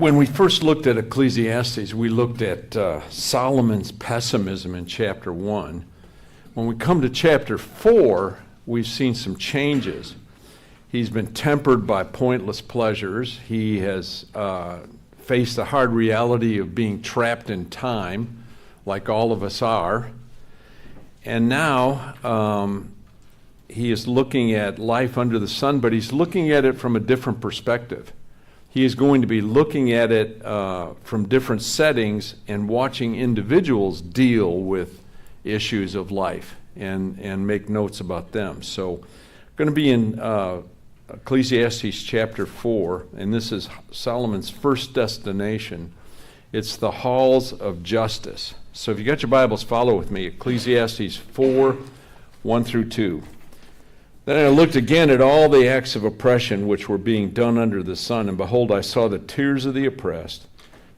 When we first looked at Ecclesiastes, we looked at Solomon's pessimism in chapter 1. When we come to chapter 4, we've seen some changes. He's been tempered by pointless pleasures. He has faced the hard reality of being trapped in time, like all of us are. And now he is looking at life under the sun, but he's looking at it from a different perspective. He is going to be looking at it from different settings and watching individuals deal with issues of life and make notes about them. So I'm going to be in Ecclesiastes chapter 4, and this is Solomon's first destination. It's the halls of justice. So if you got your Bibles, follow with me. Ecclesiastes 4, 1 through 2. Then I looked again at all the acts of oppression which were being done under the sun, and behold, I saw the tears of the oppressed,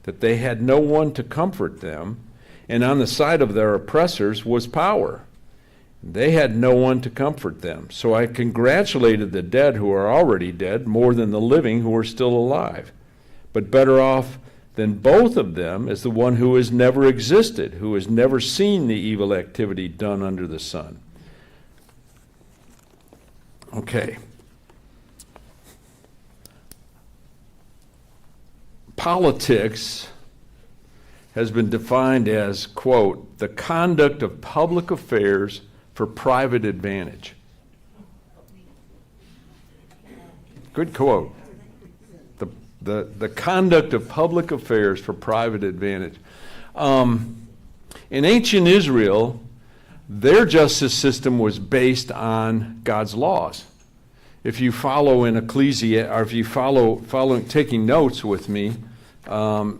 that they had no one to comfort them, and on the side of their oppressors was power. They had no one to comfort them. So I congratulated the dead who are already dead more than the living who are still alive. But better off than both of them is the one who has never existed, who has never seen the evil activity done under the sun. Okay. Politics has been defined as, quote, the conduct of public affairs for private advantage. Good quote. The conduct of public affairs for private advantage. In ancient Israel, their justice system was based on God's laws. If you follow in Ecclesia, or if you following taking notes with me, go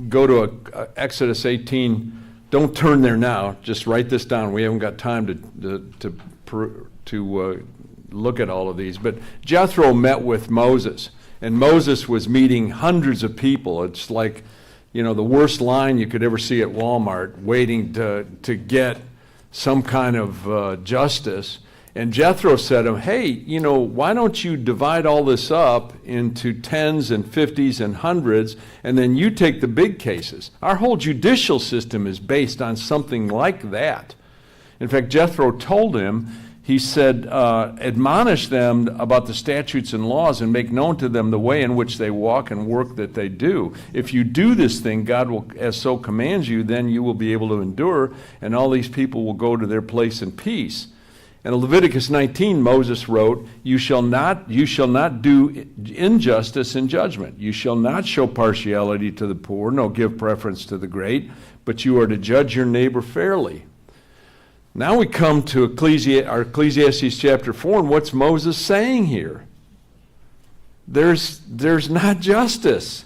to Exodus 18. Don't turn there now. Just write this down. We haven't got time to look at all of these. But Jethro met with Moses, and Moses was meeting hundreds of people. It's like, the worst line you could ever see at Walmart, waiting to get some kind of justice. And Jethro said to him, hey, why don't you divide all this up into tens and fifties and hundreds, and then you take the big cases. Our whole judicial system is based on something like that. In fact, Jethro told him, he said, admonish them about the statutes and laws and make known to them the way in which they walk and work that they do. If you do this thing, God will, as so commands you, then you will be able to endure, and all these people will go to their place in peace. And in Leviticus 19, Moses wrote, you shall not do injustice in judgment. You shall not show partiality to the poor, nor give preference to the great, but you are to judge your neighbor fairly. Now we come to Ecclesiastes chapter 4, and what's Moses saying here? There's not justice.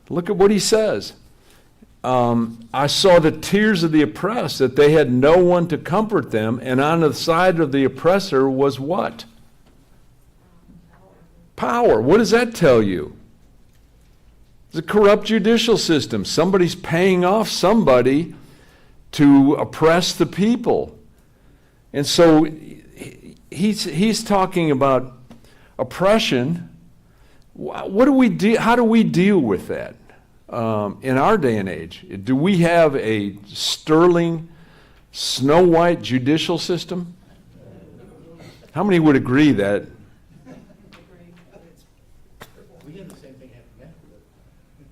Look at what he says. I saw the tears of the oppressed, that they had no one to comfort them, and on the side of the oppressor was what? Power. What does that tell you? It's a corrupt judicial system. Somebody's paying off somebody to oppress the people. And so he's talking about oppression. What do we do? How do we deal with that in our day and age? Do we have a sterling, snow white judicial system? How many would agree that? We have the same thing happen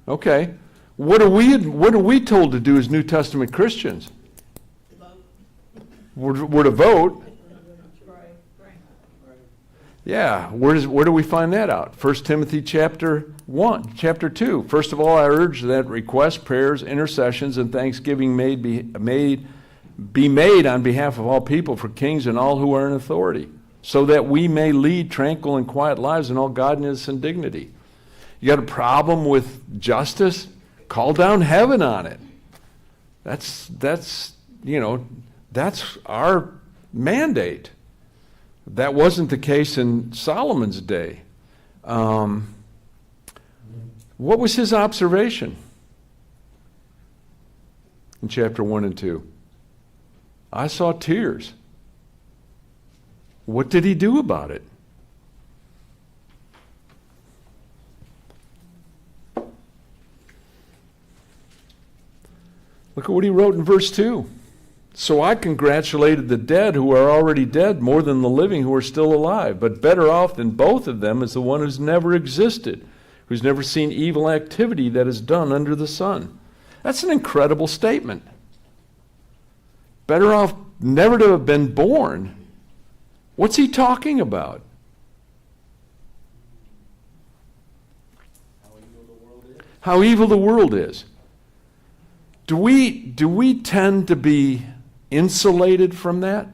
now. Okay. What are we told to do as New Testament Christians? We're to vote. Yeah, where do we find that out? 1 Timothy chapter 2. First of all, I urge that requests, prayers, intercessions, and thanksgiving be made on behalf of all people, for kings and all who are in authority, so that we may lead tranquil and quiet lives in all godliness and dignity. You got a problem with justice? Call down heaven on it. That's our mandate. That wasn't the case in Solomon's day. What was his observation in chapter 1 and 2? I saw tears. What did he do about it? Look at what he wrote in verse 2. So I congratulated the dead who are already dead more than the living who are still alive. But better off than both of them is the one who's never existed, who's never seen evil activity that is done under the sun. That's an incredible statement. Better off never to have been born. What's he talking about? How evil the world is. Do we tend to be insulated from that?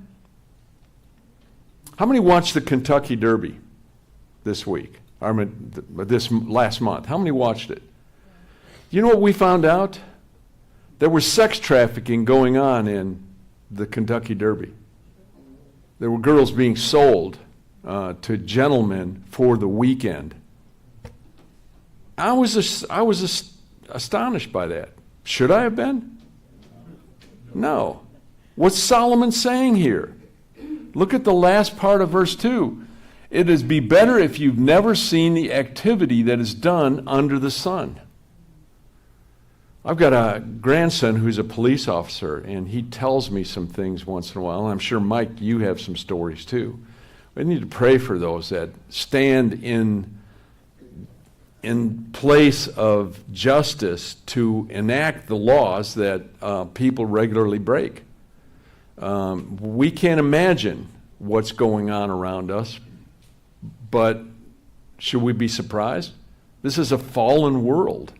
How many watched the Kentucky Derby this week? This last month? How many watched it? You know what we found out? There was sex trafficking going on in the Kentucky Derby. There were girls being sold to gentlemen for the weekend. I was astonished by that. Should I have been? No. What's Solomon saying here? Look at the last part of verse 2. It is be better if you've never seen the activity that is done under the sun. I've got a grandson who's a police officer, and he tells me some things once in a while. And I'm sure, Mike, you have some stories too. We need to pray for those that stand in place of justice to enact the laws that people regularly break. We can't imagine what's going on around us, but should we be surprised? This is a fallen world.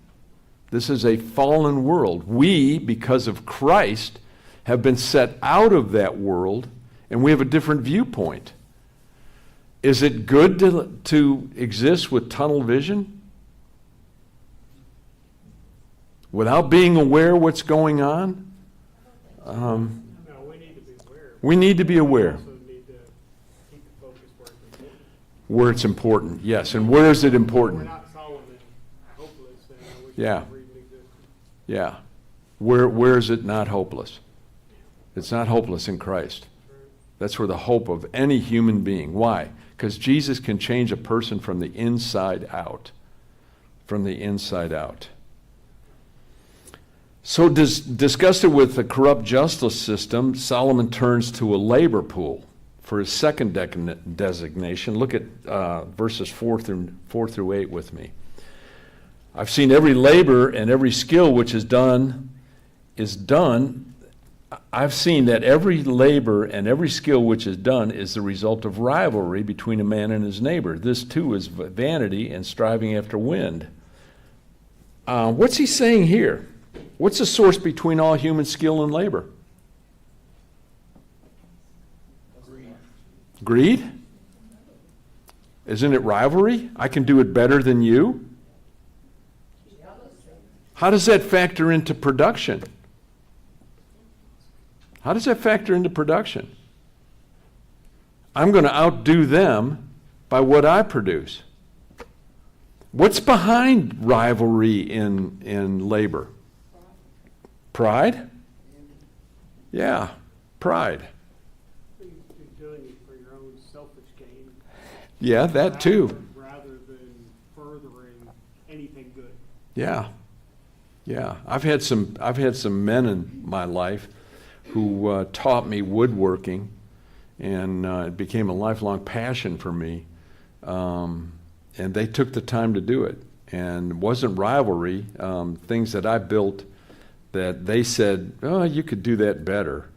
This is a fallen world. We, because of Christ, have been set out of that world, and we have a different viewpoint. Is it good to exist with tunnel vision? Without being aware what's going on? No, we need to be aware. We need to be aware. We also need to keep the focus where it's important. Where it's important, yes. And where is it We're important? not Solomon, hopeless, and I wish Yeah. every even existed. Yeah. Where is it not hopeless? It's not hopeless in Christ. That's where the hope of any human being. Why? Because Jesus can change a person from the inside out. From the inside out. So disgusted with the corrupt justice system, Solomon turns to a labor pool for his second designation. Look at verses 4 through 8 with me. I've seen every labor and every skill which is done. I've seen that every labor and every skill which is done is the result of rivalry between a man and his neighbor. This too is vanity and striving after wind. What's he saying here? What's the source between all human skill and labor? Greed? Isn't it rivalry? I can do it better than you. How does that factor into production? How does that factor into production? I'm going to outdo them by what I produce. What's behind rivalry in labor? Pride? Yeah, pride. You're doing it for your own selfish gain. Yeah, that too. Rather than furthering anything good. Yeah. Yeah. I've had some men in my life who taught me woodworking, and it became a lifelong passion for me. And they took the time to do it. And it wasn't rivalry. Things that I built that they said, oh, you could do that better,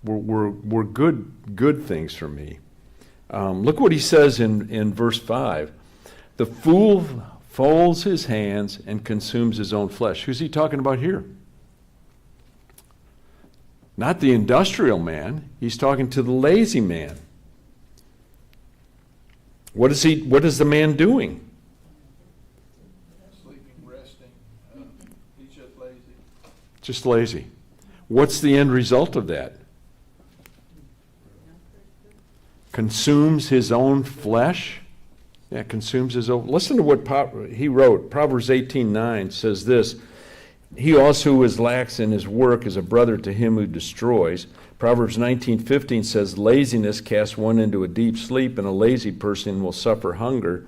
were good things for me. Look what he says in verse 5. The fool folds his hands and consumes his own flesh. Who's he talking about here? Not the industrial man. He's talking to the lazy man. What is the man doing? Just lazy. What's the end result of that? Consumes his own flesh? Yeah, consumes his own. Listen to what he wrote. Proverbs 18:9 says this. He also who is lax in his work is a brother to him who destroys. Proverbs 19:15 says, laziness casts one into a deep sleep, and a lazy person will suffer hunger.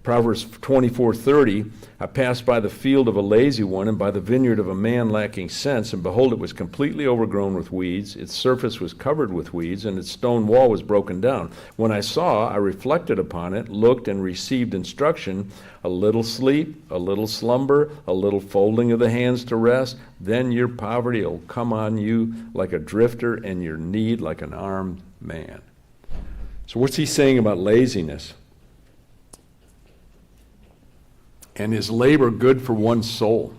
Proverbs 24:30, I passed by the field of a lazy one and by the vineyard of a man lacking sense, and behold, it was completely overgrown with weeds. Its surface was covered with weeds, and its stone wall was broken down. When I saw, I reflected upon it, looked, and received instruction, a little sleep, a little slumber, a little folding of the hands to rest. Then your poverty will come on you like a drifter, and your need like an armed man. So what's he saying about laziness? And is labor good for one's soul?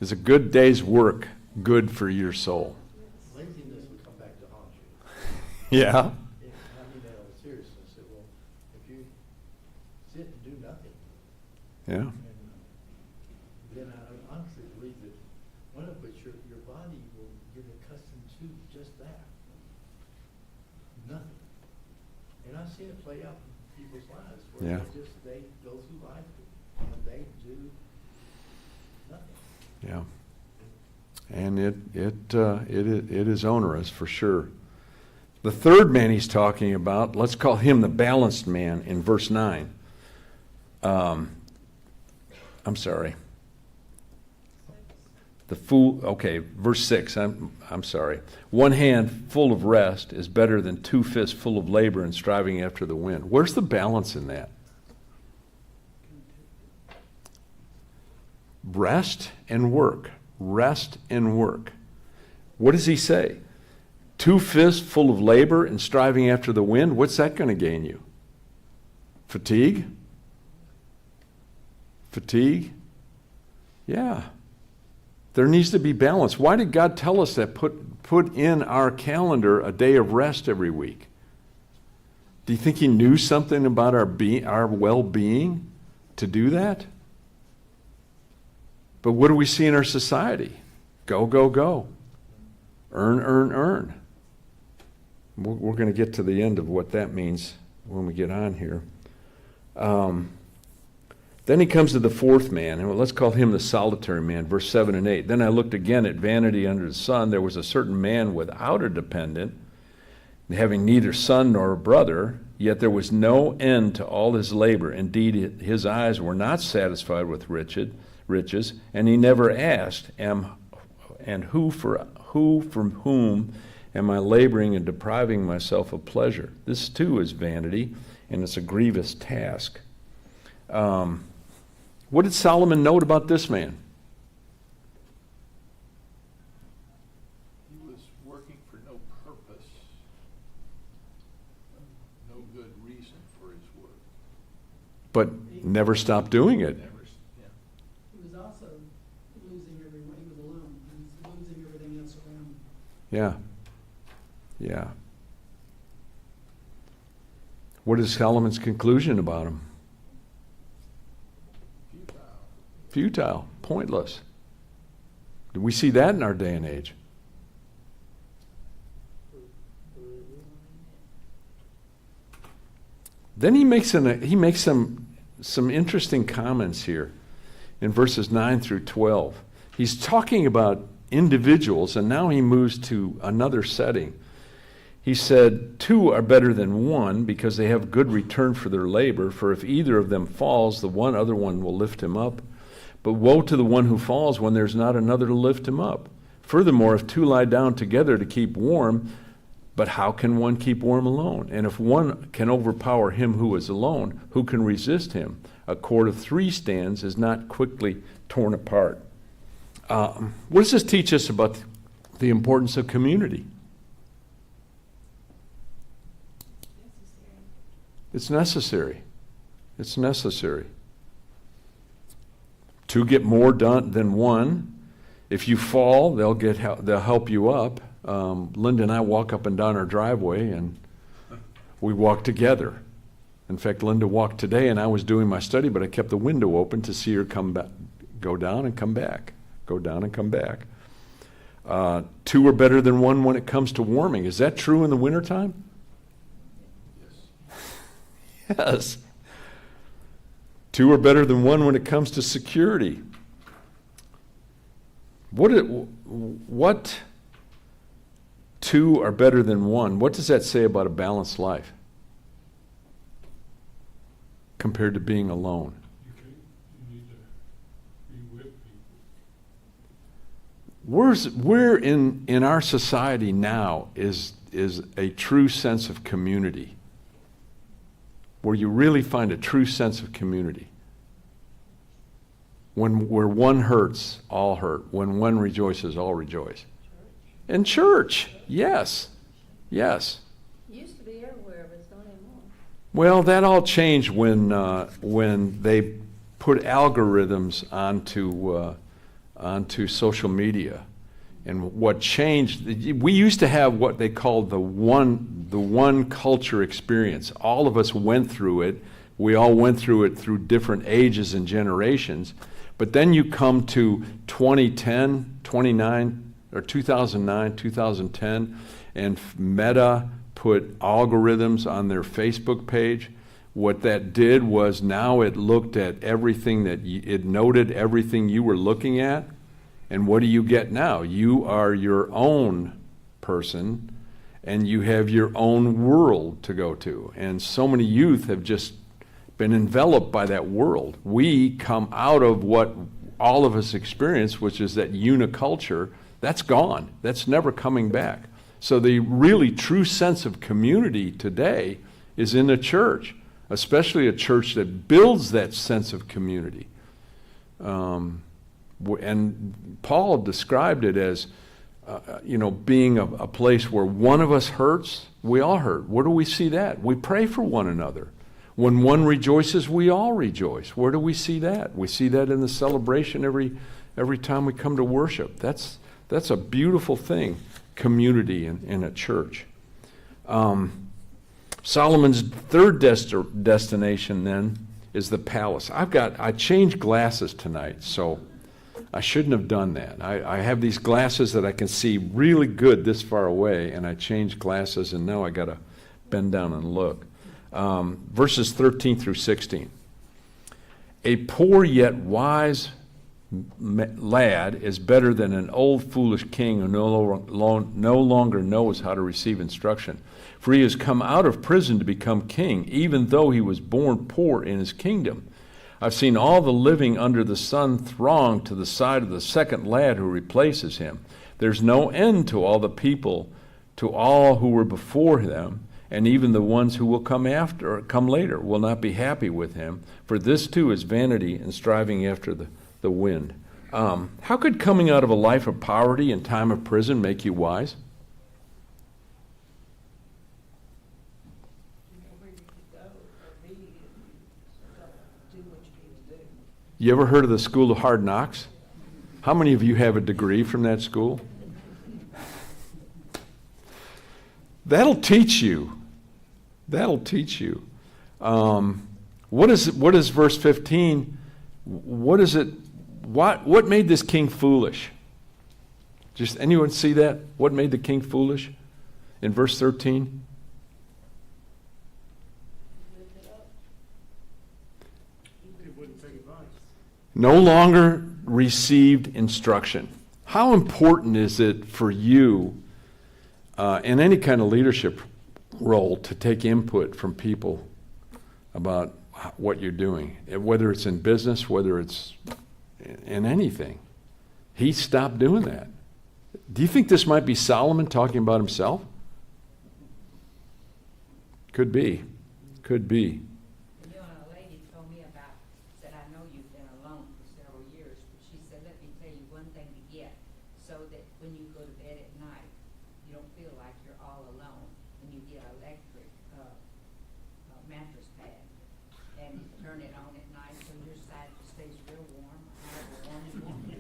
Is a good day's work good for your soul? Laziness will come back to haunt you. Yeah. I mean that all seriousness. It will, if you sit and do nothing, Yeah. and then I honestly believe that one of which your body will get accustomed to just that. Nothing. And I've seen it play out in people's lives where Yeah. they go through life and they do nothing. Yeah. And it is onerous for sure. The third man he's talking about, let's call him the balanced man in verse 9. I'm sorry. The fool, okay, verse 6, I'm sorry. One hand full of rest is better than two fists full of labor and striving after the wind. Where's the balance in that? Rest and work. Rest and work. What does he say? Two fists full of labor and striving after the wind? What's that going to gain you? Fatigue? Fatigue? Yeah. There needs to be balance. Why did God tell us that? Put in our calendar a day of rest every week. Do you think he knew something about our well-being to do that? But what do we see in our society? Go, go, go. Earn, earn, earn. We're going to get to the end of what that means when we get on here. Then he comes to the fourth man, and let's call him the solitary man, verse 7 and 8. Then I looked again at vanity under the sun. There was a certain man without a dependent, having neither son nor brother, yet there was no end to all his labor. Indeed, his eyes were not satisfied with riches, and he never asked, who from whom am I laboring and depriving myself of pleasure? This too is vanity, and it's a grievous task. What did Solomon note about this man? He was working for no purpose, no good reason for his work. But never stopped doing it. Never, yeah. He was also losing everyone. He was alone. He was losing everything else around him. Yeah. Yeah. What is Solomon's conclusion about him? Futile, pointless. Do we see that in our day and age? Then he makes some interesting comments here in verses 9 through 12. He's talking about individuals, and now he moves to another setting. He said, two are better than one because they have good return for their labor, for if either of them falls, the other one will lift him up. But woe to the one who falls when there's not another to lift him up. Furthermore, if two lie down together to keep warm, but how can one keep warm alone? And if one can overpower him who is alone, who can resist him? A cord of three strands is not quickly torn apart. What does this teach us about the importance of community? It's necessary. It's necessary. Two get more done than one. If you fall, they'll help you up. Linda and I walk up and down our driveway, and we walk together. In fact, Linda walked today, and I was doing my study, but I kept the window open to see her come back, go down and come back, go down and come back. Two are better than one when it comes to warming. Is that true in the wintertime? Yes. Yes. Two are better than one when it comes to security. What two are better than one? What does that say about a balanced life? compared to being alone. You need to be with people. Where in our society now is a true sense of community, where you really find a true sense of community? Where one hurts, all hurt. When one rejoices, all rejoice. In church, yes. Yes. Used to be everywhere, but it's not anymore. Well, that all changed when they put algorithms onto social media. And what changed, we used to have what they called the one culture experience. All of us went through it. We all went through it through different ages and generations. But then you come to 2010, 2009, 2010, and Meta put algorithms on their Facebook page. What that did was now it looked at everything it noted everything you were looking at. And what do you get now? You are your own person, and you have your own world to go to. And so many youth have just been enveloped by that world. We come out of what all of us experience, which is that uniculture. That's gone. That's never coming back. So the really true sense of community today is in the church, especially a church that builds that sense of community. And Paul described it as, being a place where one of us hurts, we all hurt. Where do we see that? We pray for one another. When one rejoices, we all rejoice. Where do we see that? We see that in the celebration every time we come to worship. That's a beautiful thing, community in a church. Solomon's third destination then is the palace. I changed glasses tonight, so I shouldn't have done that. I have these glasses that I can see really good this far away, and I changed glasses, and now I got to bend down and look. Verses 13 through 16. A poor yet wise lad is better than an old foolish king who no longer knows how to receive instruction. For he has come out of prison to become king, even though he was born poor in his kingdom. I've seen all the living under the sun throng to the side of the second lad who replaces him. There's no end to all the people, to all who were before them, and even the ones who will come later will not be happy with him, for this too is vanity and striving after the wind. How could coming out of a life of poverty and time of prison make you wise? You know where you could go or be and do what you need to do. You ever heard of the School of Hard Knocks? How many of you have a degree from that school? That'll teach you. That'll teach you. What is verse 15? What is it? What made this king foolish? Just anyone see that? What made the king foolish? In verse 13? He wouldn't take advice. No longer received instruction. How important is it for you in any kind of leadership role to take input from people about what you're doing, whether it's in business, whether it's in anything? He stopped doing that. Do you think this might be Solomon talking about himself? Could be. Could be. You know, a lady told me about, said, I know you've been alone for several years, but she said, let me tell you one thing to get, so that when you go to bed at night, you don't feel like you're all alone, and you get an electric mattress pad, and turn it on at night so your side stays real warm, however warm you want it.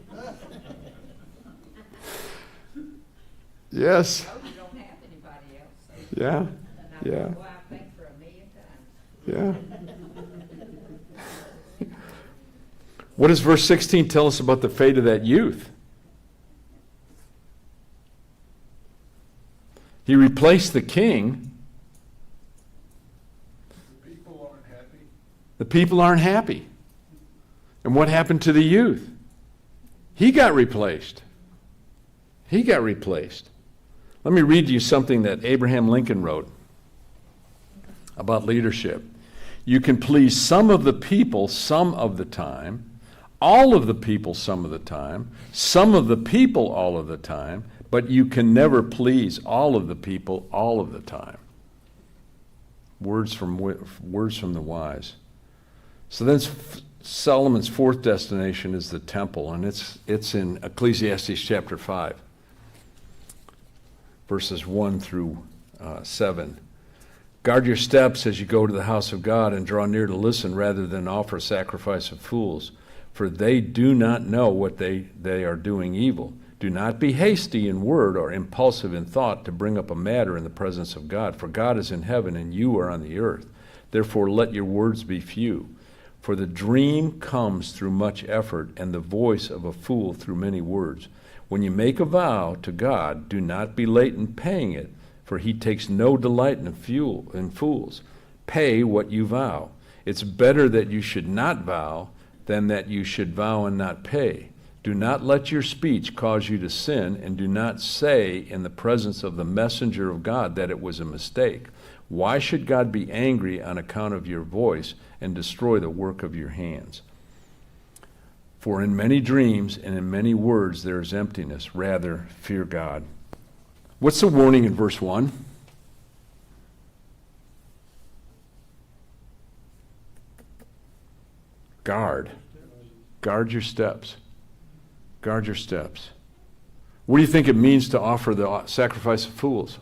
Yes. Oh, you don't have anybody else, so. Yeah. And I Yeah. Well, I think for a million times. Yeah. What does verse 16 tell us about the fate of that youth? He replaced the king. The people aren't happy. The people aren't happy. And what happened to the youth? He got replaced. He got replaced. Let me read you something that Abraham Lincoln wrote about leadership. You can please some of the people some of the time, all of the people some of the time, some of the people all of the time, but you can never please all of the people all of the time. Words from the wise. So then Solomon's fourth destination is the temple, and it's in Ecclesiastes chapter 5, verses 1 through 7. Guard your steps as you go to the house of God, and draw near to listen rather than offer sacrifice of fools, for they do not know what they are doing evil. Do not be hasty in word or impulsive in thought to bring up a matter in the presence of God, for God is in heaven and you are on the earth. Therefore let your words be few. For the dream comes through much effort, and the voice of a fool through many words. When you make a vow to God, do not be late in paying it, for he takes no delight in fools. Pay what you vow. It's better that you should not vow than that you should vow and not pay. Do not let your speech cause you to sin, and do not say in the presence of the messenger of God that it was a mistake. Why should God be angry on account of your voice and destroy the work of your hands? For in many dreams and in many words there is emptiness. Rather, fear God. What's the warning in verse 1? Guard. Guard your steps. Guard your steps. What do you think it means to offer the sacrifice of fools?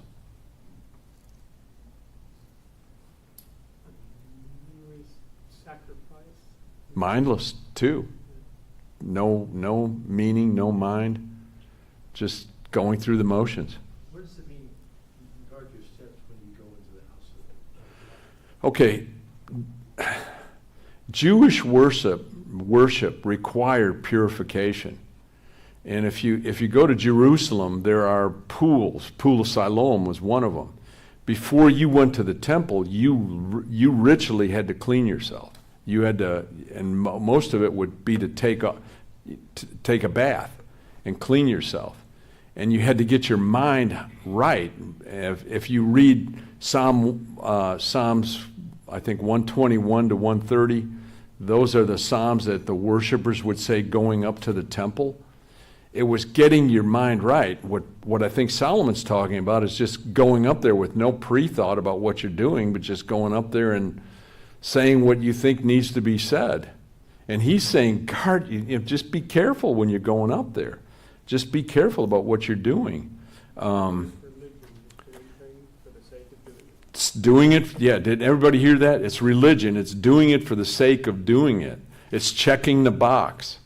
Mindless, too. No meaning, no mind. Just going through the motions. What does it mean, guard your steps when you go into the house of God? Okay. Jewish worship required purification. And if you go to Jerusalem, there are pools. Pool of Siloam was one of them. Before you went to the temple, you ritually had to clean yourself. You had to, and most of it would be to take a bath and clean yourself. And you had to get your mind right. If you read Psalms, I think 121 to 130, those are the Psalms that the worshipers would say going up to the temple. It was getting your mind right. What I think Solomon's talking about is just going up there with no pre-thought about what you're doing, but just going up there and saying what you think needs to be said. And he's saying, just be careful when you're going up there. Just be careful about what you're doing. It's doing it, yeah, did everybody hear that? It's religion. It's doing it for the sake of doing it. It's checking the box.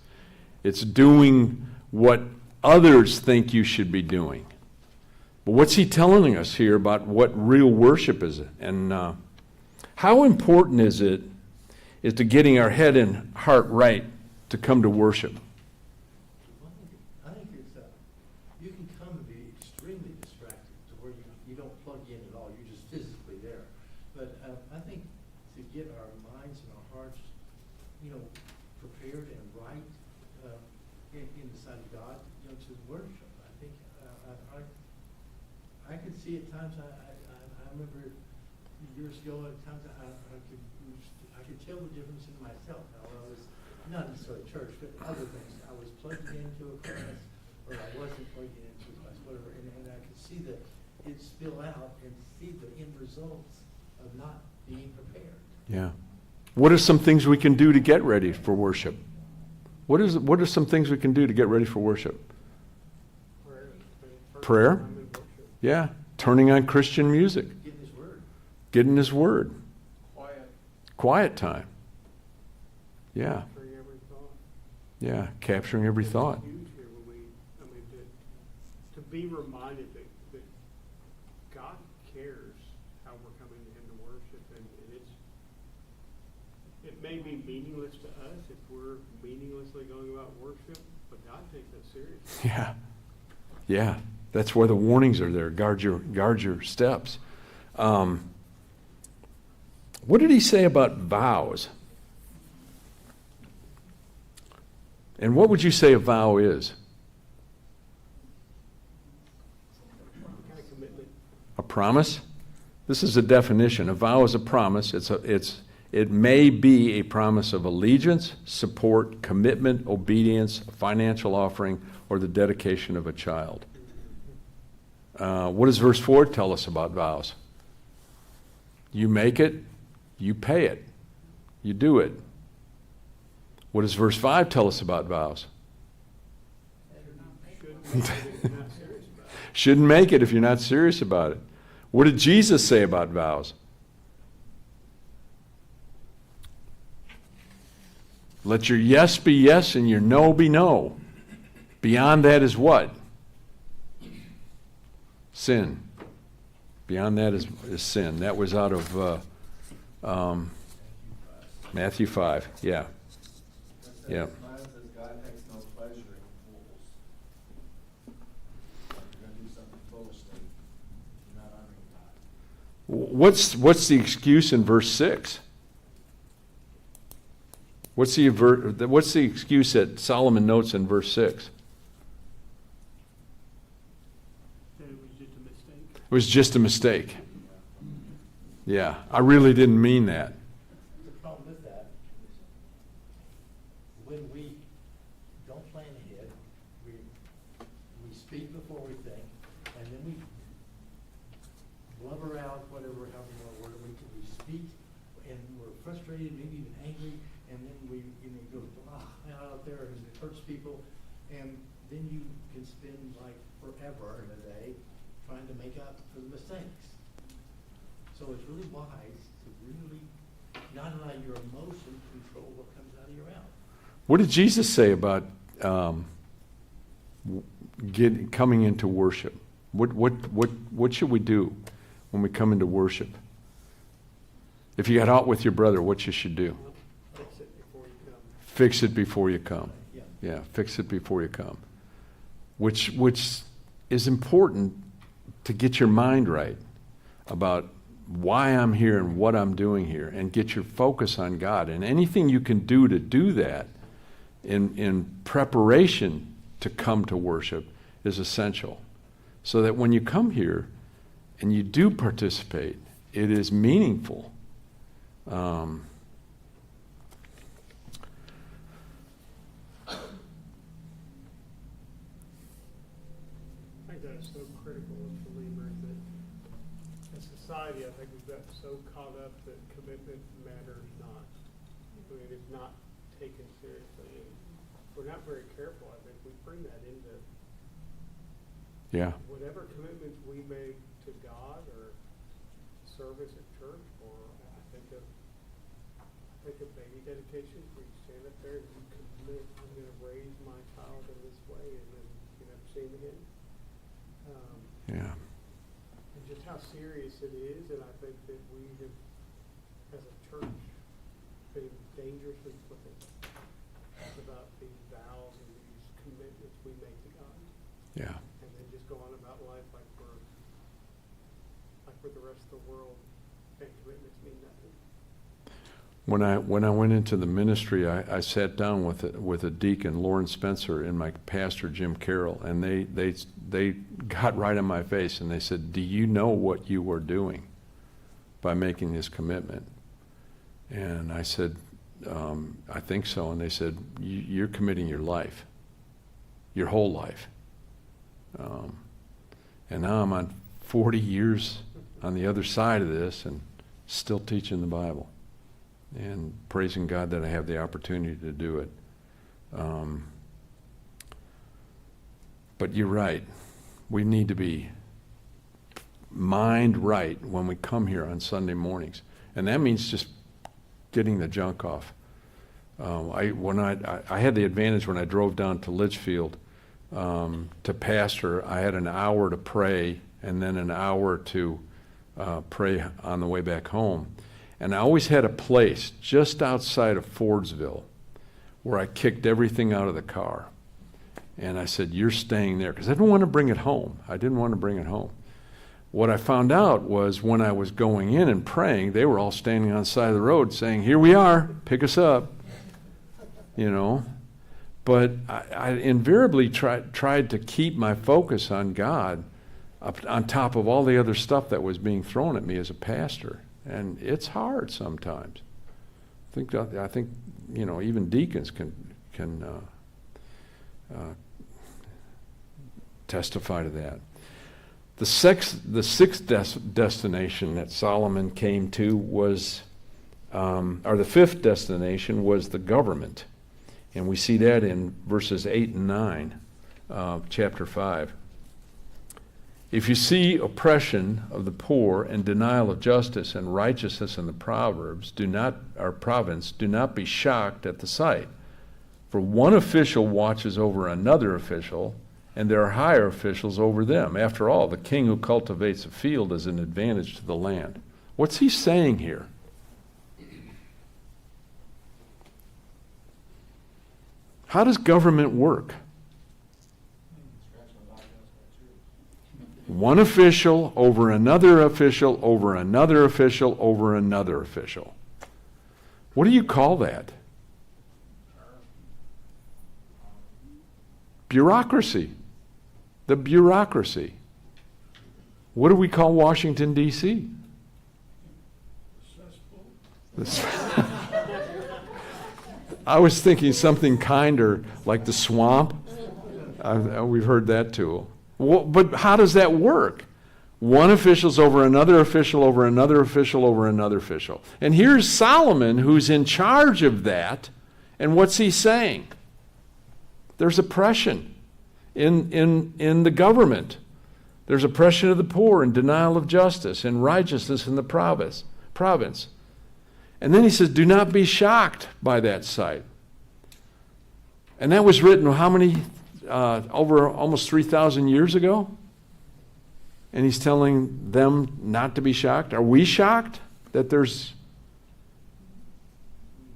It's doing what others think you should be doing. But what's he telling us here about what real worship is? And how important is to getting our head and heart right to come to worship? I think it's, you can come and be extremely distracted to where you don't plug in at all, you're just physically there. But I think to get our minds and our hearts, prepared and right in the sight of God, to worship. I think I could see at times, I remember years ago, at times I could tell the difference in myself. How I was, not necessarily church, but other things. I was plugged into a class, or I wasn't plugged into a class, whatever, and I could see it spill out and see the end results of not being prepared. Yeah. What are some things we can do to get ready for worship? What are some things we can do to get ready for worship? Prayer? Yeah. Turning on Christian music. Getting His Word. Getting His Word. Quiet. Quiet time. Yeah. Capturing every thought. Yeah. Capturing every thought. It's huge here when to be reminded that God cares how we're coming to Him to worship, and it may be meaningless to us if we're meaninglessly going about worship, but God takes that seriously. Yeah. Yeah. That's where the warnings are there. Guard your steps. What did he say about vows? And what would you say a vow is? What kind of commitment? A promise? This is a definition. A vow is a promise. It's It may be a promise of allegiance, support, commitment, obedience, a financial offering, or the dedication of a child. What does verse 4 tell us about vows? You make it, you pay it, you do it. What does verse 5 tell us about vows? Shouldn't make it if you're not serious about it. Shouldn't make it if you're not serious about it. What did Jesus say about vows? Let your yes be yes and your no be no. Beyond that is what? Sin. Beyond that is sin. That was out of Matthew 5. Yeah. Yeah. Mine says God takes no pleasure in fools. If you're gonna do something foolishly, you're not honoring God. What's the excuse in verse 6? What's the excuse that Solomon notes in verse 6? That it was just a mistake. It was just a mistake. Yeah, I really didn't mean that. The problem with that is when we don't plan ahead, we speak before we think, and then we blubber out whatever, however you want to word it, we speak, and we're frustrated, maybe even angry, and then we, go, out there, and it hurts people, and then you can spend like forever in a day trying to make up for the mistakes. So it's really wise to really not allow your emotions control what comes out of your mouth. What did Jesus say about coming into worship? What should we do when we come into worship? If you got out with your brother, what you should do? Fix it before you come. Fix it before you come. Yeah. Yeah, fix it before you come. Which is important to get your mind right about why I'm here and what I'm doing here, and get your focus on God. And anything you can do to do that in preparation to come to worship is essential. So that when you come here and you do participate, it is meaningful. I think that's so critical as believers that in society, I think we've got so caught up that commitment matters not. I mean, it's not taken seriously. And if we're not very careful, I think we bring that into Yeah. whatever commitments we make to God or service at church, or I think of baby dedication, where you stand up there and you commit, I'm going to raise my child in this way, and then you never see him again. Yeah. And just how serious it is, and I think that we have, as a church, been dangerously flippant about these vows and these commitments we make to God, Yeah. and then just go on about life like we're the rest of the world, and commitments mean nothing. When I went into the ministry, I sat down with a deacon, Lauren Spencer, and my pastor, Jim Carroll, and they got right in my face and they said, "Do you know what you are doing by making this commitment?" And I said, "I think so." And they said, "You're committing your life, your whole life." And now I'm on 40 years on the other side of this and still teaching the Bible. And praising God that I have the opportunity to do it. But you're right. We need to be mind right when we come here on Sunday mornings. And that means just getting the junk off. I had the advantage when I drove down to Litchfield to pastor. I had an hour to pray and then an hour to pray on the way back home. And I always had a place just outside of Fordsville where I kicked everything out of the car. And I said, "You're staying there," because I didn't want to bring it home. What I found out was when I was going in and praying, they were all standing on the side of the road saying, "Here we are, pick us up." But I invariably tried to keep my focus on God on top of all the other stuff that was being thrown at me as a pastor. And it's hard sometimes. I think, even deacons can testify to that. The sixth destination that Solomon came to was, or the fifth destination was the government. And we see that in verses 8 and 9 of chapter 5. If you see oppression of the poor and denial of justice and righteousness in the province, do not be shocked at the sight. For one official watches over another official, and there are higher officials over them. After all, the king who cultivates a field is an advantage to the land. What's he saying here? How does government work? Scratch my back, that's One official over another official over another official over another official. What do you call that? Bureaucracy. The bureaucracy. What do we call Washington, D.C.? I was thinking something kinder, like the swamp. We've heard that too. But how does that work? One official's over another official, over another official, over another official. And here's Solomon, who's in charge of that, and what's he saying? There's oppression in the government. There's oppression of the poor and denial of justice and righteousness in the province. And then he says, do not be shocked by that sight. And that was written how many, over almost 3,000 years ago? And he's telling them not to be shocked. Are we shocked that there's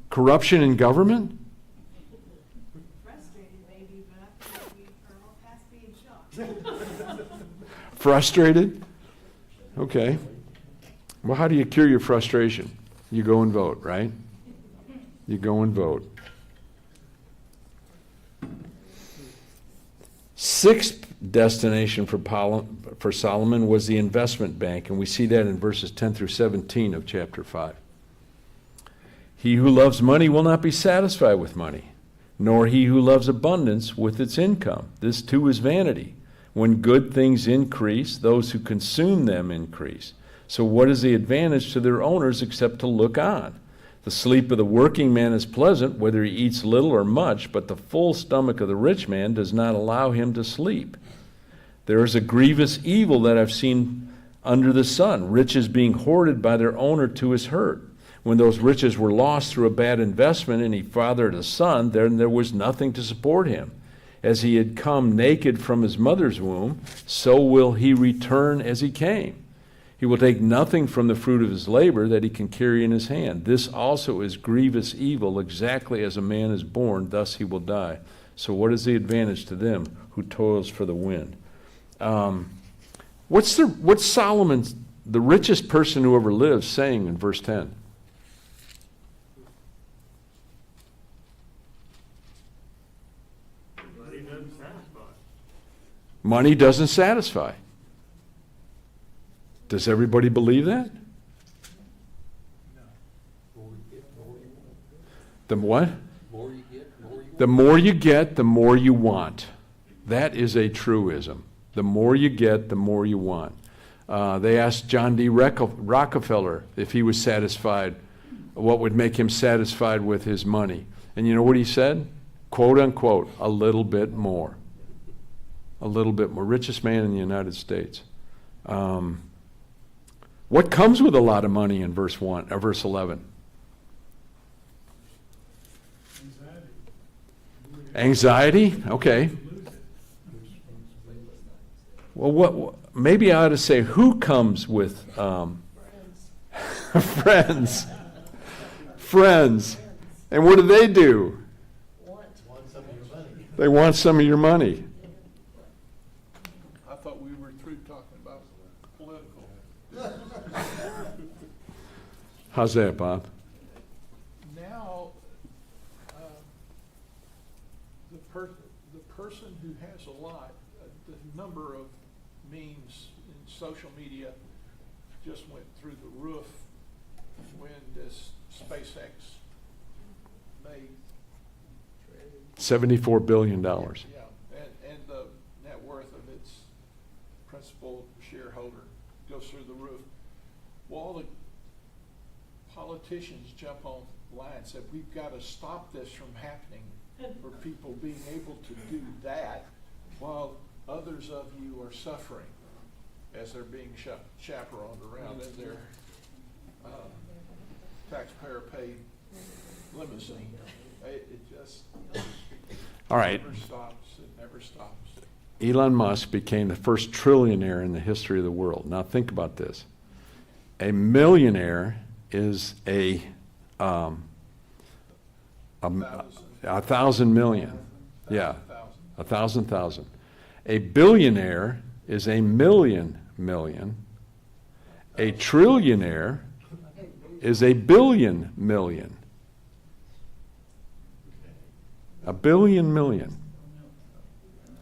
corruption in government? Frustrated maybe, but I think we are all past being shocked. Frustrated? Okay. Well, how do you cure your frustration? You go and vote, right? You go and vote. Sixth destination for Solomon was the investment bank, and we see that in verses 10 through 17 of chapter 5. He who loves money will not be satisfied with money, nor he who loves abundance with its income. This too is vanity. When good things increase, those who consume them increase. So what is the advantage to their owners except to look on? The sleep of the working man is pleasant, whether he eats little or much, but the full stomach of the rich man does not allow him to sleep. There is a grievous evil that I've seen under the sun, riches being hoarded by their owner to his hurt. When those riches were lost through a bad investment and he fathered a son, then there was nothing to support him. As he had come naked from his mother's womb, so will he return as he came. He will take nothing from the fruit of his labor that he can carry in his hand. This also is grievous evil, exactly as a man is born, thus he will die. So what is the advantage to them who toils for the wind? What's Solomon, the richest person who ever lived, saying in verse 10? Money doesn't satisfy. Money doesn't satisfy. Does everybody believe that? The what? The more you get, the more you want. That is a truism. The more you get, the more you want. They asked John D. Rockefeller if he was satisfied, what would make him satisfied with his money. And you know what he said? Quote unquote, a little bit more. A little bit more. Richest man in the United States. What comes with a lot of money in verse 11? Anxiety? Okay. Well, maybe I ought to say who comes with friends. Friends. And what do? Want some of your money. They want some of your money. I thought we were through talking about political. How's that, Bob? Now, the person who has a lot, the number of memes in social media just went through the roof when this SpaceX $74 billion. Yeah, and the net worth of its principal shareholder goes through the roof. Well, all the politicians jump on line and said, we've got to stop this from happening, for people being able to do that while others of you are suffering as they're being chaperoned around in their taxpayer-paid limousine. It just All right. never stops. It never stops. Elon Musk became the first trillionaire in the history of the world. Now think about this. A millionaire is a 1,000 million. Yeah, 1,000,000. A billionaire is a million. A trillionaire is a billion million. A billion million.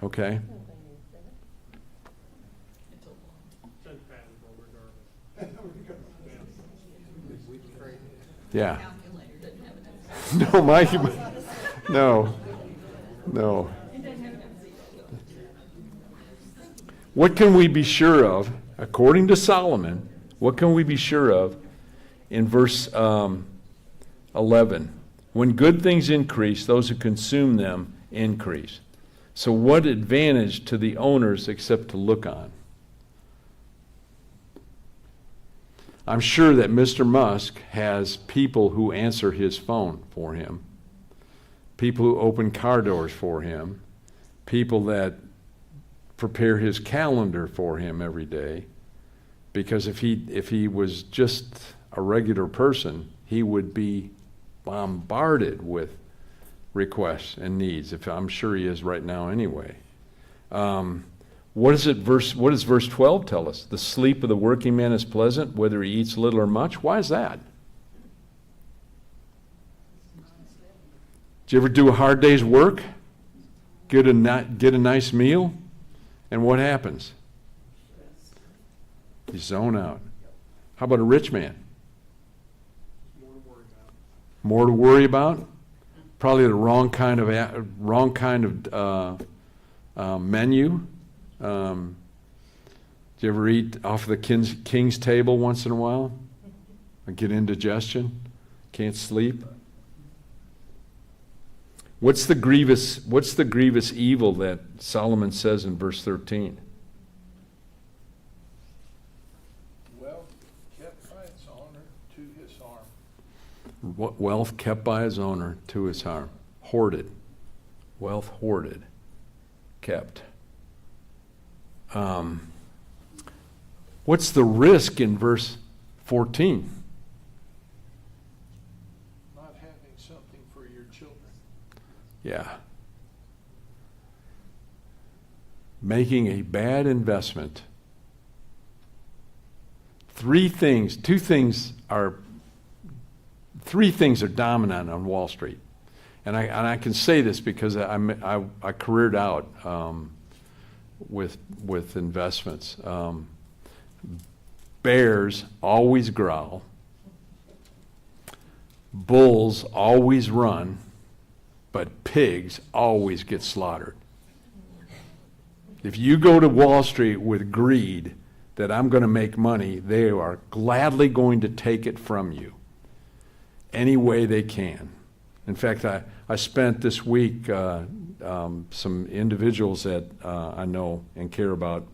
Okay? It's unfathomable regardless. Yeah. No, Mike. No. What can we be sure of, according to Solomon, what can we be sure of in verse 11? When good things increase, those who consume them increase. So what advantage to the owners except to look on? I'm sure that Mr. Musk has people who answer his phone for him, people who open car doors for him, people that prepare his calendar for him every day. Because if he was just a regular person, he would be bombarded with requests and needs. I'm sure he is right now anyway. What does verse 12 tell us? The sleep of the working man is pleasant, whether he eats little or much. Why is that? Did you ever do a hard day's work? Get a nice meal? And what happens? You zone out. How about a rich man? More to worry about? Probably the wrong kind of menu. Do you ever eat off the king's table once in a while? I get indigestion, can't sleep. What's the grievous evil that Solomon says in verse 13? Wealth kept by its owner to his harm. Wealth kept by his owner to his harm. Hoarded. Wealth hoarded. Kept. What's the risk in verse 14? Not having something for your children. Yeah. Making a bad investment. Three things are dominant on Wall Street. And I can say this because I careered out with investments. Bears always growl. Bulls always run, but pigs always get slaughtered. If you go to Wall Street with greed that I'm going to make money, they are gladly going to take it from you any way they can. In fact, I spent this week, some individuals that I know and care about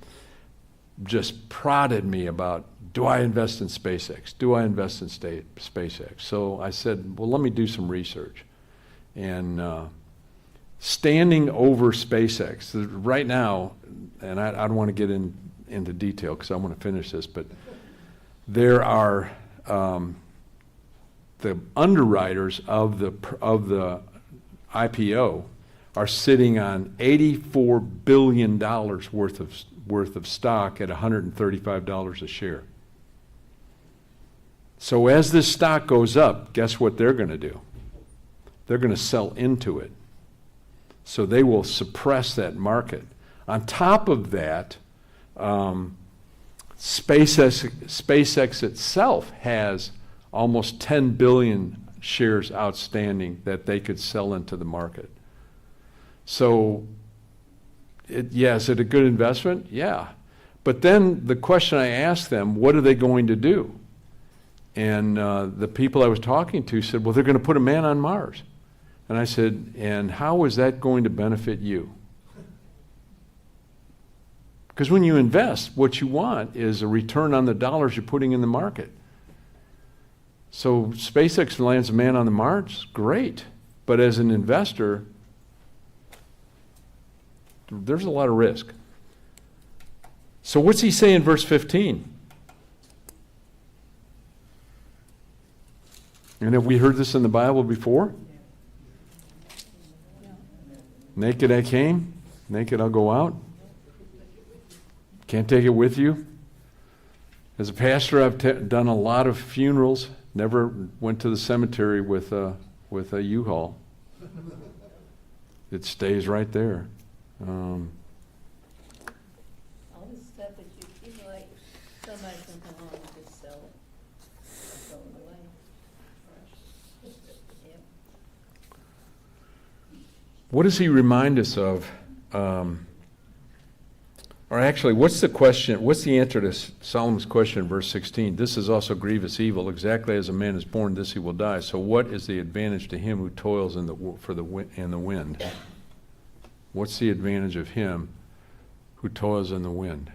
just prodded me about, do I invest in SpaceX? Do I invest in SpaceX? So I said, well, let me do some research. And standing over SpaceX, right now, and I don't want to get into detail because I want to finish this, but there are the underwriters of the IPO are sitting on $84 billion worth of stock at $135 a share. So as this stock goes up, guess what they're going to do? They're going to sell into it. So they will suppress that market. On top of that, SpaceX itself has almost 10 billion shares outstanding that they could sell into the market. So, is it a good investment? Yeah. But then the question I asked them, what are they going to do? And the people I was talking to said, well, they're going to put a man on Mars. And I said, and how is that going to benefit you? Because when you invest, what you want is a return on the dollars you're putting in the market. So SpaceX lands a man on the Mars, great. But as an investor, there's a lot of risk. So what's he say in verse 15? And have we heard this in the Bible before? Naked I came, naked I'll go out. Can't take it with you. As a pastor, I've done a lot of funerals. Never went to the cemetery with a U-Haul. It stays right there. All this stuff that you accumulate, somebody can come along and just sell it. Throw it away. Yep. What does he remind us of? Or actually, what's the question? What's the answer to Solomon's question in verse 16? This is also grievous evil. Exactly as a man is born, this he will die. So what is the advantage to him who toils in the wind? What's the advantage of him who toils in the wind?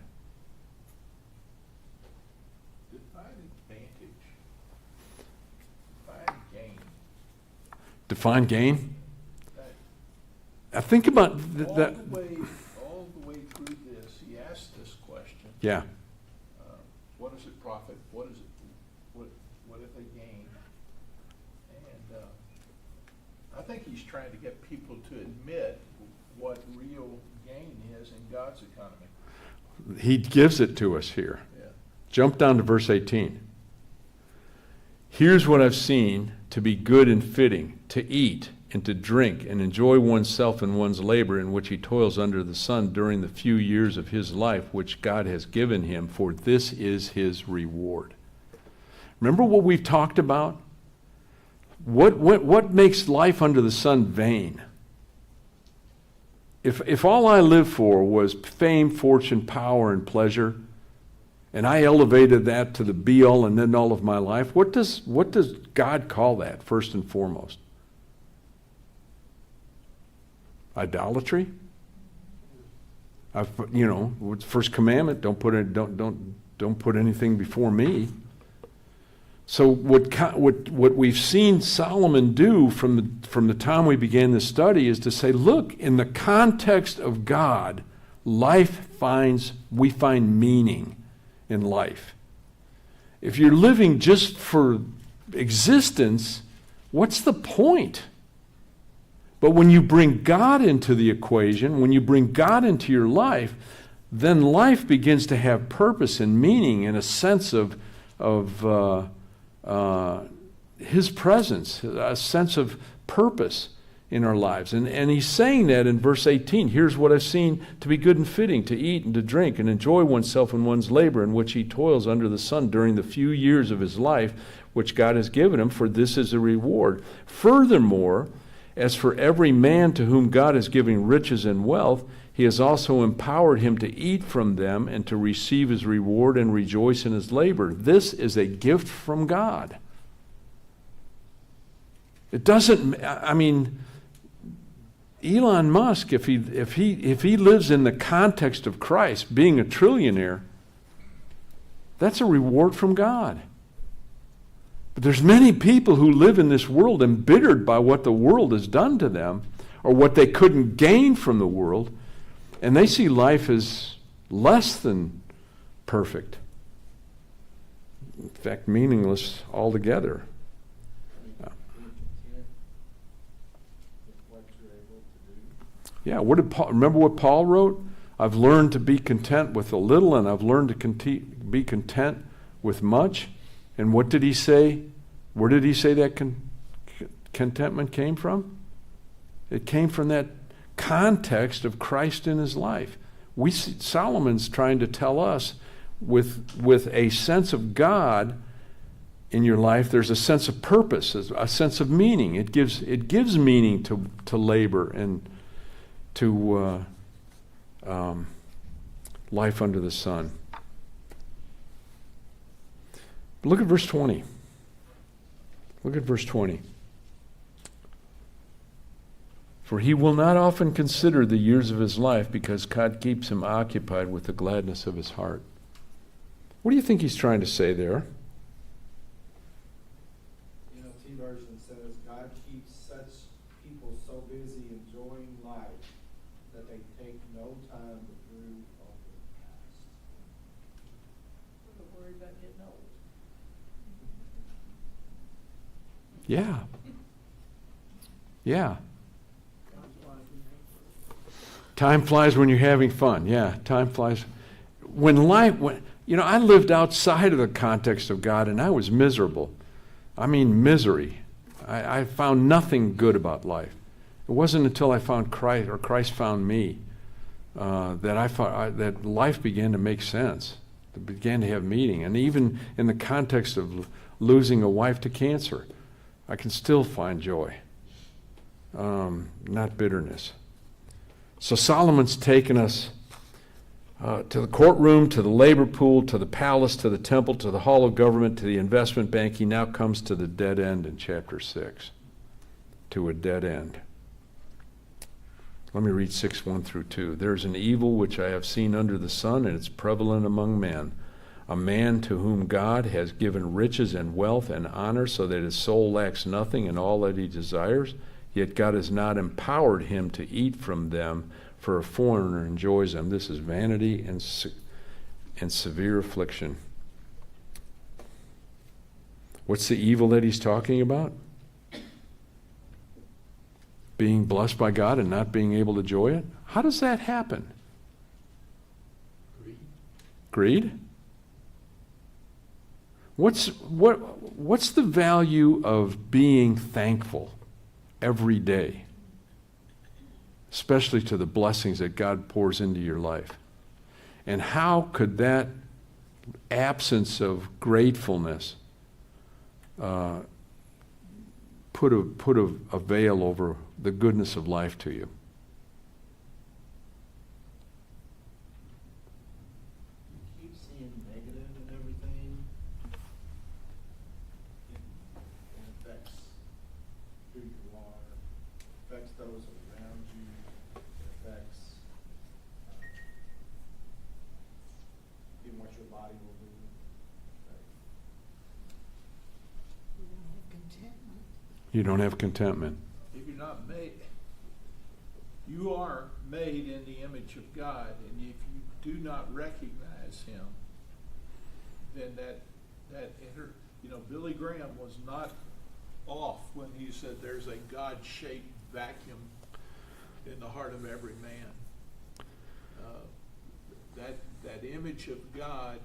Define advantage. Define gain. Define gain? That- I think about All that. the way through this, he asked this question. Yeah. What does it profit? What is it? What if they gain? And I think he's trying to get people to admit what real gain is in God's economy. He gives it to us here. Yeah. Jump down to verse 18. Here's what I've seen to be good and fitting, to eat and to drink and enjoy oneself and one's labor in which he toils under the sun during the few years of his life which God has given him, for this is his reward. Remember what we've talked about? What makes life under the sun vain? If all I lived for was fame, fortune, power, and pleasure, and I elevated that to the be-all and end-all of my life, what does God call that, first and foremost? Idolatry? First commandment, don't put anything before me. So what we've seen Solomon do from the time we began this study is to say, look, in the context of God, we find meaning in life. If you're living just for existence, what's the point? But when you bring God into the equation, when you bring God into your life, then life begins to have purpose and meaning and a sense of His presence, a sense of purpose in our lives. And he's saying that in verse 18. Here's what I've seen to be good and fitting, to eat and to drink and enjoy oneself and one's labor in which he toils under the sun during the few years of his life which God has given him, for this is a reward. Furthermore, as for every man to whom God is giving riches and wealth, he has also empowered him to eat from them and to receive his reward and rejoice in his labor. This is a gift from God. It doesn't, Elon Musk, if he lives in the context of Christ, being a trillionaire, that's a reward from God. But there's many people who live in this world embittered by what the world has done to them or what they couldn't gain from the world, and they see life as less than perfect. In fact, meaningless altogether. Yeah, remember what Paul wrote? I've learned to be content with a little, and I've learned to be content with much. And what did he say? Where did he say that contentment came from? It came from that context of Christ in his life. Solomon's trying to tell us with a sense of God in your life, there's a sense of purpose, a sense of meaning. It gives meaning to labor to life under the sun. Look at verse 20. Look at verse 20. For he will not often consider the years of his life, because God keeps him occupied with the gladness of his heart. What do you think he's trying to say there? NLT version says, God keeps such people so busy enjoying life that they take no time to brood over the past. We're worried about getting old. Yeah. Yeah. Time flies when you're having fun. Yeah, time flies. I lived outside of the context of God, and I was miserable. I mean, misery. I found nothing good about life. It wasn't until I found Christ, or Christ found me, that life began to make sense. It began to have meaning. And even in the context of losing a wife to cancer, I can still find joy, not bitterness. So Solomon's taken us to the courtroom, to the labor pool, to the palace, to the temple, to the hall of government, to the investment bank. He now comes to the dead end in chapter 6, to a dead end. Let me read 6:1-2. There's an evil which I have seen under the sun, and it's prevalent among men. A man to whom God has given riches and wealth and honor, so that his soul lacks nothing in all that he desires, yet God has not empowered him to eat from them, for a foreigner enjoys them. This is vanity and severe affliction. What's the evil that he's talking about? Being blessed by God and not being able to enjoy it? How does that happen? Greed? What's the value of being thankful every day, especially to the blessings that God pours into your life? And how could that absence of gratefulness put a veil over the goodness of life to you? You keep seeing negative in everything. It affects who you are, affects those around you, it affects even what your body will do. You don't have contentment. If you're not made, you are made in the image of God, and if you do not recognize Him, then Billy Graham was not off when he said there's a God-shaped vacuum in the heart of every man. That image of God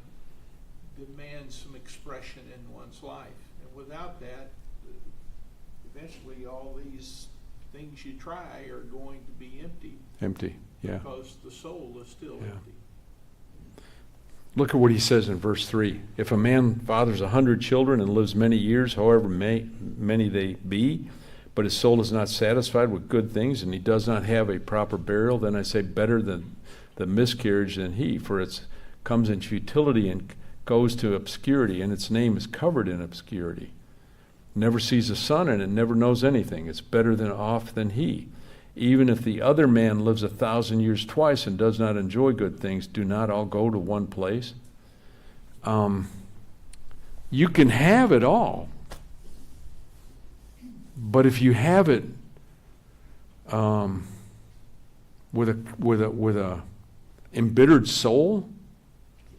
demands some expression in one's life, and without that, eventually all these things you try are going to be empty. Empty, yeah. Because the soul is still Yeah. empty. Look at what he says in verse 3. If a man fathers 100 children and lives many years, however many they be, but his soul is not satisfied with good things, and he does not have a proper burial, then I say better than the miscarriage than he, for it comes in futility and goes to obscurity, and its name is covered in obscurity. Never sees the sun, and it never knows anything. It's better off than he. Even if the other man lives 1,000 years twice and does not enjoy good things, do not all go to one place? You can have it all, but if you have it with a embittered soul,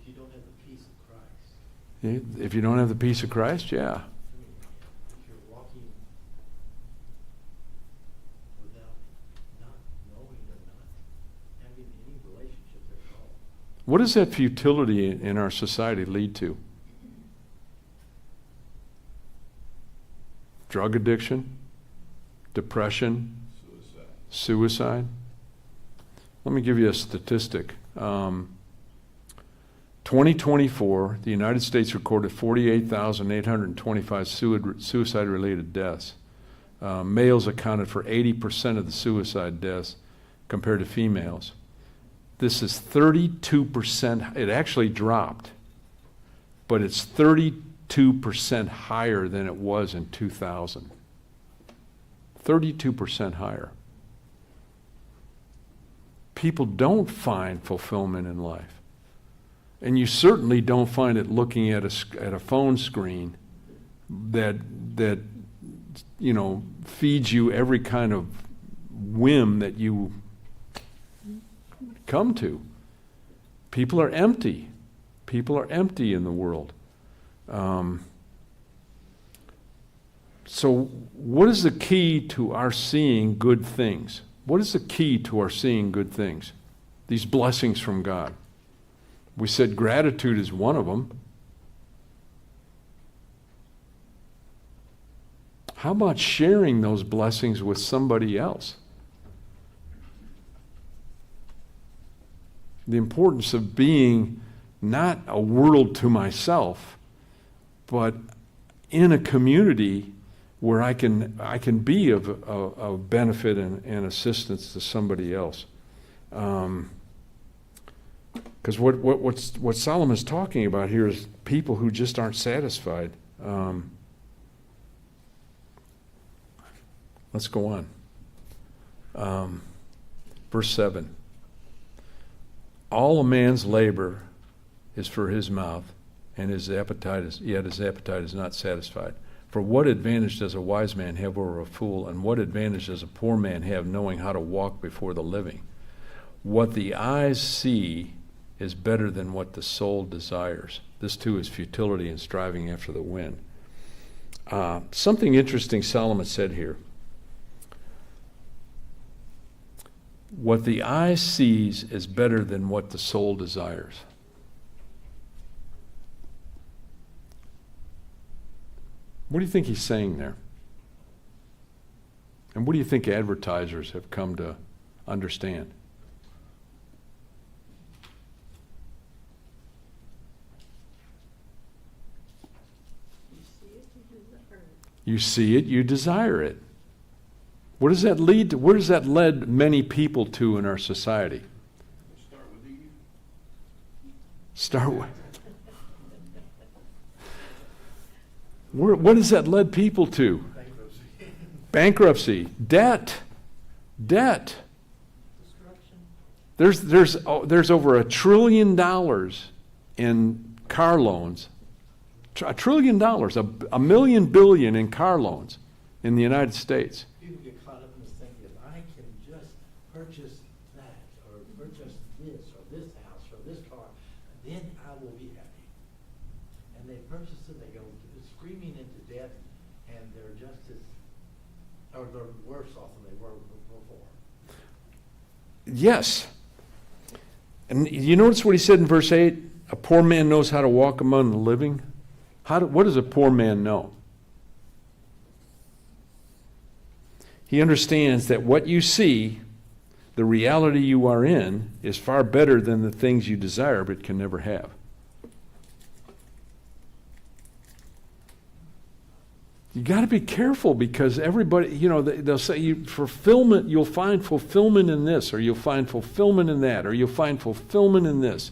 If you don't have the peace of Christ, if you don't have the peace of Christ, yeah. if you're walking without not knowing or not having any relationship at all. What does that futility in our society lead to? Drug addiction, depression, suicide. Let me give you a statistic. 2024, the United States recorded 48,825 suicide-related deaths. Males accounted for 80% of the suicide deaths, compared to females. This is 32%. It actually dropped, but it's 32% higher than it was in 2000. 32% higher. People don't find fulfillment in life. And you certainly don't find it looking at a phone screen that feeds you every kind of whim that you come to. People are empty. People are empty in the world. So what is the key to our seeing good things? What is the key to our seeing good things? These blessings from God. We said gratitude is one of them. How about sharing those blessings with somebody else? The importance of being not a world to myself, but in a community where I can be of benefit and assistance to somebody else. Because what Solomon's talking about here is people who just aren't satisfied. Let's go on. Verse 7. All a man's labor is for his mouth, and his appetite is not satisfied. For what advantage does a wise man have over a fool, and what advantage does a poor man have knowing how to walk before the living? What the eyes see is better than what the soul desires. This too is futility and striving after the wind. Something interesting Solomon said here. What the eye sees is better than what the soul desires. What do you think he's saying there? And what do you think advertisers have come to understand? You see it, you desire it. What does that lead to? Where does that lead many people to in our society? Start with Eve. Start with. What has that led people to? Bankruptcy. Debt. There's over $1 trillion in car loans. $1 trillion, a million billion in car loans in the United States. People get caught up in this thinking, if I can just purchase that, or purchase this, or this house, or this car, then I will be happy. And they purchase it, they go screaming into debt, and they're just as, or they're worse off than they were before. Yes. And you notice what he said in verse 8? A poor man knows how to walk among the living. What does a poor man know? He understands that what you see, the reality you are in, is far better than the things you desire but can never have. You got to be careful because everybody, they'll say you'll find fulfillment in this, or you'll find fulfillment in that, or you'll find fulfillment in this.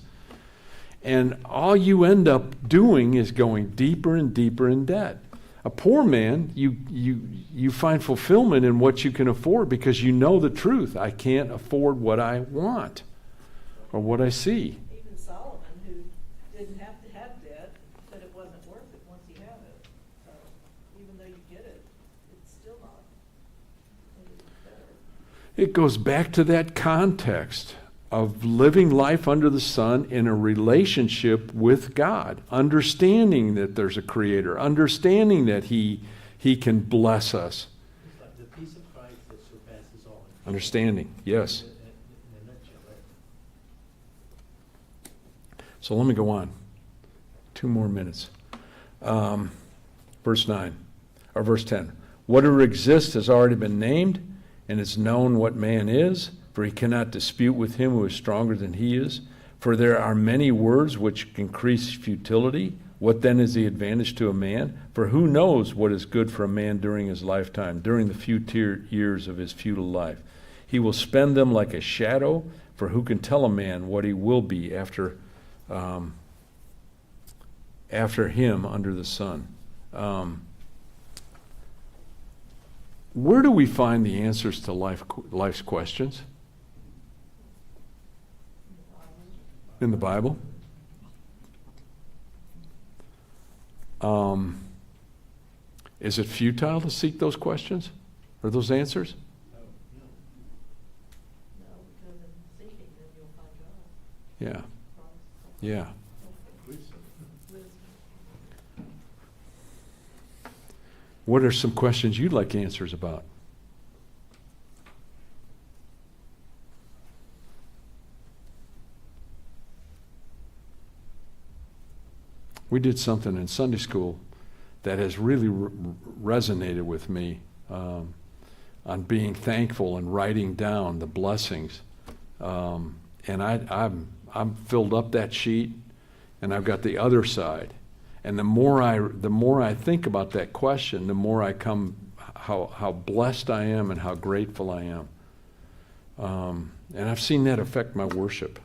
And all you end up doing is going deeper and deeper in debt. A poor man, you find fulfillment in what you can afford because you know the truth. I can't afford what I want or what I see. Even Solomon, who didn't have to have debt, said it wasn't worth it once you have it. So even though you get it, it's still not any better. It goes back to that context of living life under the sun in a relationship with God, understanding that there's a creator, understanding that he can bless us. It's like the peace of Christ that surpasses all. Understanding, yes. In a nutshell, So let me go on. 2 more minutes. Verse 10. Whatever exists has already been named, and it's known what man is, for he cannot dispute with him who is stronger than he is. For there are many words which increase futility. What then is the advantage to a man? For who knows what is good for a man during his lifetime, during the few years of his futile life? He will spend them like a shadow, for who can tell a man what he will be after him under the sun? Where do we find the answers to life's questions? In the Bible? Is it futile to seek those questions or those answers? No. No, because in seeking, then you'll find God. Yeah, yeah. Wisdom. What are some questions you'd like answers about? We did something in Sunday school that has really resonated with me on being thankful and writing down the blessings. And I'm filled up that sheet, and I've got the other side. And the more I think about that question, the more I come how blessed I am and how grateful I am. And I've seen that affect my worship.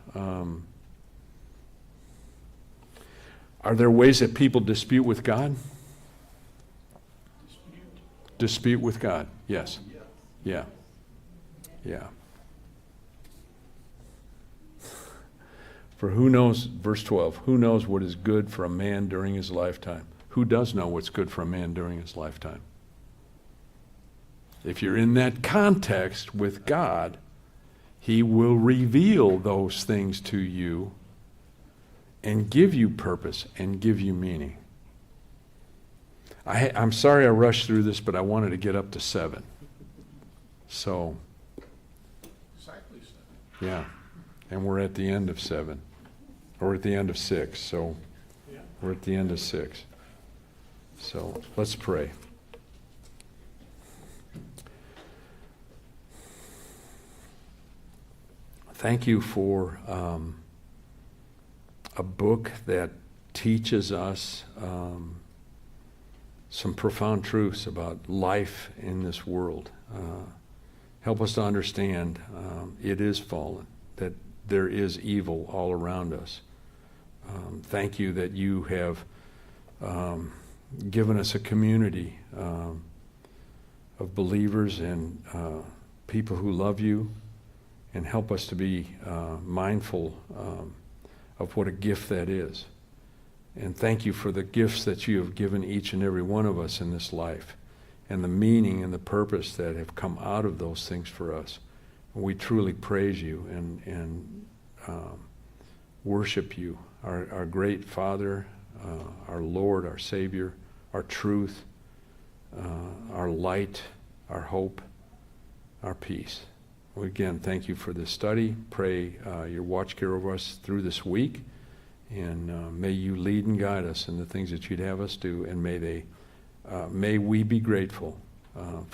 Are there ways that people dispute with God? Dispute with God, yes. Yeah. Yeah. For who knows, verse 12, who knows what is good for a man during his lifetime? Who does know what's good for a man during his lifetime? If you're in that context with God, He will reveal those things to you and give you purpose and give you meaning. I'm sorry I rushed through this, but I wanted to get up to 7. So, Exactly so. yeah. And we're at the end of 7. Or at the end of 6. So, Yeah. we're at the end of 6. So, let's pray. Thank you for a book that teaches us some profound truths about life in this world. Help us to understand it is fallen, that there is evil all around us. Thank you that you have given us a community of believers and people who love you, and help us to be mindful of what a gift that is. And thank you for the gifts that you have given each and every one of us in this life, and the meaning and the purpose that have come out of those things for us. And we truly praise you and worship you, our great Father, our Lord, our Savior, our truth, our light, our hope, our peace. Well, again, thank you for this study. Pray your watch care over us through this week. And may you lead and guide us in the things that you'd have us do, and may we be grateful for